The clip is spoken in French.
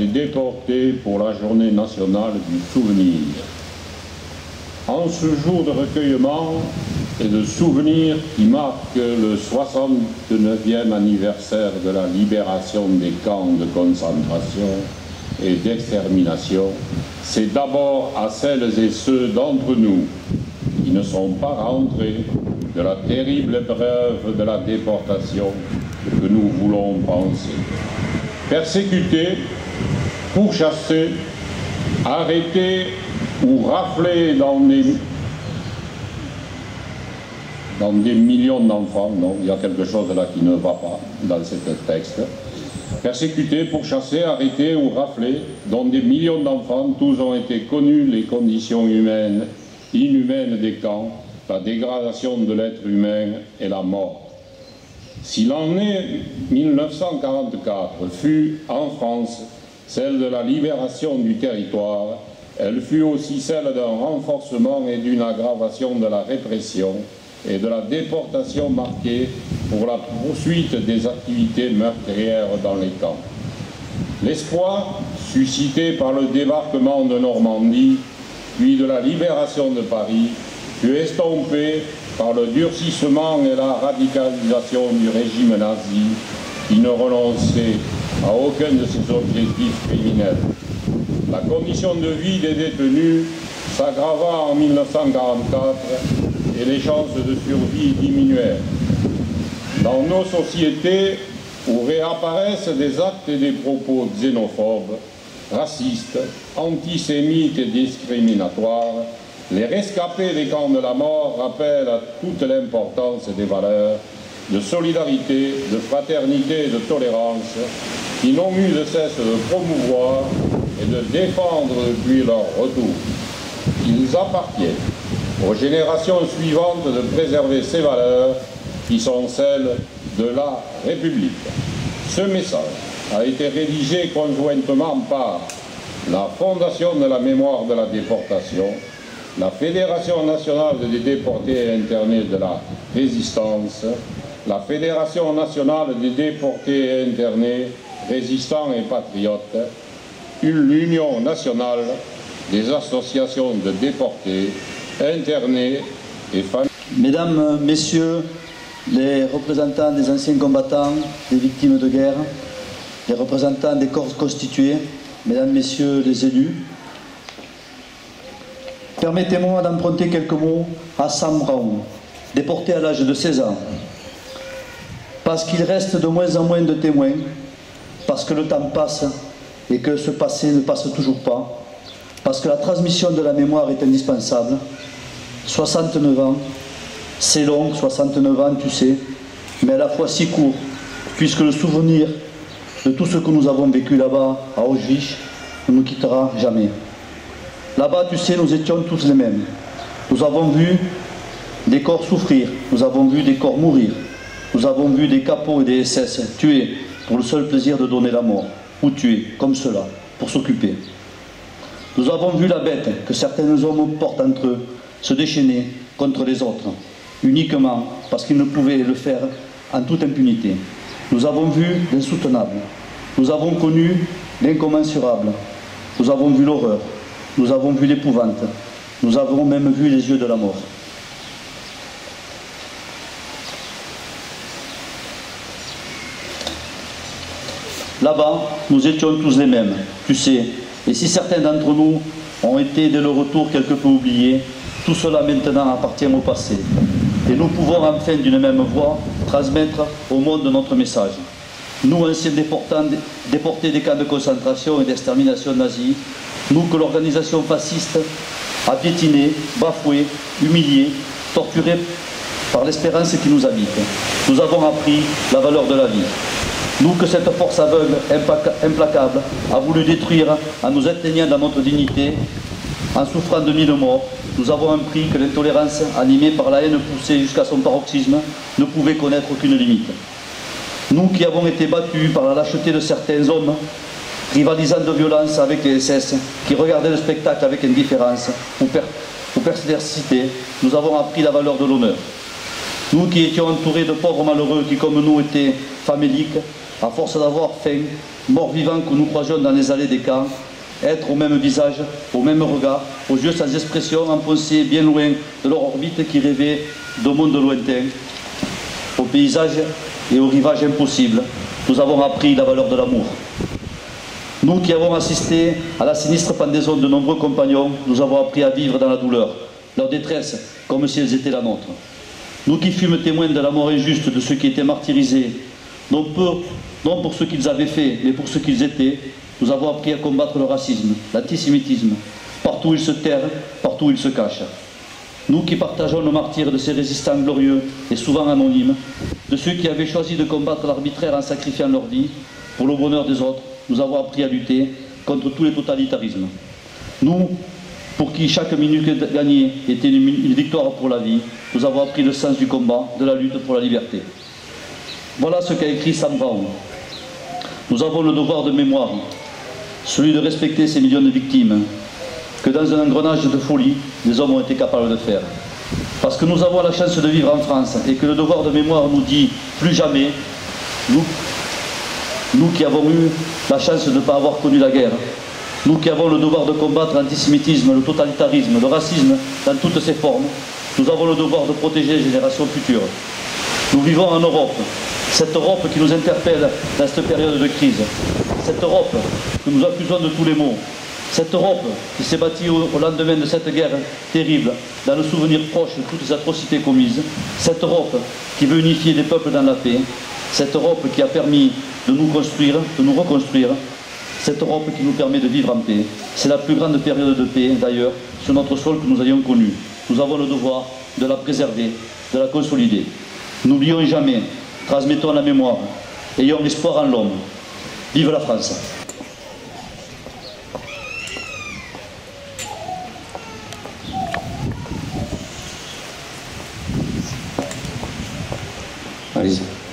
des déportés pour la journée nationale du souvenir. En ce jour de recueillement et de souvenir qui marque le 69e anniversaire de la libération des camps de concentration et d'extermination, c'est d'abord à celles et ceux d'entre nous qui ne sont pas rentrés de la terrible épreuve de la déportation que nous voulons penser. Persécutés, pourchassés, arrêtés ou raflés dans des millions d'enfants, non, il y a quelque chose là qui ne va pas dans ce texte. Persécutés, pourchassés, arrêtés ou raflés, dont des millions d'enfants, tous ont été connus les conditions inhumaines des camps, la dégradation de l'être humain et la mort. Si l'année 1944 fut, en France, celle de la libération du territoire, elle fut aussi celle d'un renforcement et d'une aggravation de la répression et de la déportation marquée pour la poursuite des activités meurtrières dans les camps. L'espoir, suscité par le débarquement de Normandie, puis de la libération de Paris, fut estompé par le durcissement et la radicalisation du régime nazi qui ne renonçait à aucun de ses objectifs criminels. La condition de vie des détenus s'aggrava en 1944 et les chances de survie diminuèrent. Dans nos sociétés où réapparaissent des actes et des propos xénophobes, racistes, antisémites et discriminatoires, les rescapés des camps de la mort rappellent à toute l'importance des valeurs de solidarité, de fraternité et de tolérance qui n'ont eu de cesse de promouvoir et de défendre depuis leur retour. Ils appartiennent aux générations suivantes de préserver ces valeurs qui sont celles de la République. Ce message a été rédigé conjointement par la Fondation de la mémoire de la déportation, la Fédération nationale des déportés et internés de la Résistance, la Fédération nationale des déportés et internés, résistants et patriotes, l'Union nationale des associations de déportés, internés et familles. Mesdames, Messieurs, les représentants des anciens combattants, des victimes de guerre, les représentants des corps constitués, Mesdames, Messieurs les élus, permettez-moi d'emprunter quelques mots à Sam Brown, déporté à l'âge de 16 ans. Parce qu'il reste de moins en moins de témoins, parce que le temps passe et que ce passé ne passe toujours pas, parce que la transmission de la mémoire est indispensable. 69 ans, c'est long, 69 ans, tu sais, mais à la fois si court, puisque le souvenir de tout ce que nous avons vécu là-bas, à Auschwitz, ne nous quittera jamais. Là-bas, tu sais, nous étions tous les mêmes. Nous avons vu des corps souffrir, nous avons vu des corps mourir, nous avons vu des capots et des SS tués pour le seul plaisir de donner la mort, ou tués, comme cela, pour s'occuper. Nous avons vu la bête que certains hommes portent entre eux se déchaîner contre les autres, uniquement parce qu'ils ne pouvaient le faire en toute impunité. Nous avons vu l'insoutenable, nous avons connu l'incommensurable, nous avons vu l'horreur, nous avons vu l'épouvante, nous avons même vu les yeux de la mort. Là-bas, nous étions tous les mêmes, tu sais, et si certains d'entre nous ont été dès le retour quelque peu oubliés, tout cela maintenant appartient au passé. Et nous pouvons enfin d'une même voix transmettre au monde notre message. Nous, anciens déportés des camps de concentration et d'extermination nazie, nous que l'organisation fasciste a piétinés, bafoués, humiliés, torturés par l'espérance qui nous habite. Nous avons appris la valeur de la vie. Nous que cette force aveugle, implacable, a voulu détruire en nous éteignant dans notre dignité, en souffrant de 1000 morts, nous avons appris que l'intolérance, animée par la haine poussée jusqu'à son paroxysme, ne pouvait connaître aucune limite. Nous qui avons été battus par la lâcheté de certains hommes, rivalisant de violence avec les SS, qui regardaient le spectacle avec indifférence ou perversité, nous avons appris la valeur de l'honneur. Nous qui étions entourés de pauvres malheureux qui, comme nous, étaient faméliques, à force d'avoir faim, morts vivants que nous croisions dans les allées des camps, être au même visage, au même regard, aux yeux sans expression, enfoncés bien loin de leur orbite qui rêvait de monde lointain, au paysage et au rivage impossible, nous avons appris la valeur de l'amour. Nous qui avons assisté à la sinistre pendaison de nombreux compagnons, nous avons appris à vivre dans la douleur, leur détresse, comme si elles étaient la nôtre. Nous qui fûmes témoins de la mort injuste de ceux qui étaient martyrisés, non pour ce qu'ils avaient fait, mais pour ce qu'ils étaient, nous avons appris à combattre le racisme, l'antisémitisme, partout où ils se terrent, partout où ils se cachent. Nous qui partageons le martyre de ces résistants glorieux et souvent anonymes, de ceux qui avaient choisi de combattre l'arbitraire en sacrifiant leur vie pour le bonheur des autres, nous avons appris à lutter contre tous les totalitarismes. Nous, pour qui chaque minute gagnée était une victoire pour la vie, nous avons appris le sens du combat, de la lutte pour la liberté. Voilà ce qu'a écrit Sam Brown. Nous avons le devoir de mémoire, celui de respecter ces millions de victimes, que dans un engrenage de folie, les hommes ont été capables de faire. Parce que nous avons la chance de vivre en France et que le devoir de mémoire nous dit plus jamais, nous qui avons eu la chance de ne pas avoir connu la guerre, nous qui avons le devoir de combattre l'antisémitisme, le totalitarisme, le racisme dans toutes ses formes, nous avons le devoir de protéger les générations futures. Nous vivons en Europe, cette Europe qui nous interpelle dans cette période de crise, cette Europe que nous accusons de tous les maux, cette Europe qui s'est bâtie au lendemain de cette guerre terrible, dans le souvenir proche de toutes les atrocités commises, cette Europe qui veut unifier les peuples dans la paix, cette Europe qui a permis de nous construire, de nous reconstruire, cette Europe qui nous permet de vivre en paix. C'est la plus grande période de paix, d'ailleurs, sur notre sol que nous ayons connue. Nous avons le devoir de la préserver, de la consolider. N'oublions jamais, transmettons la mémoire, ayons espoir en l'homme. Vive la France! Allez-y.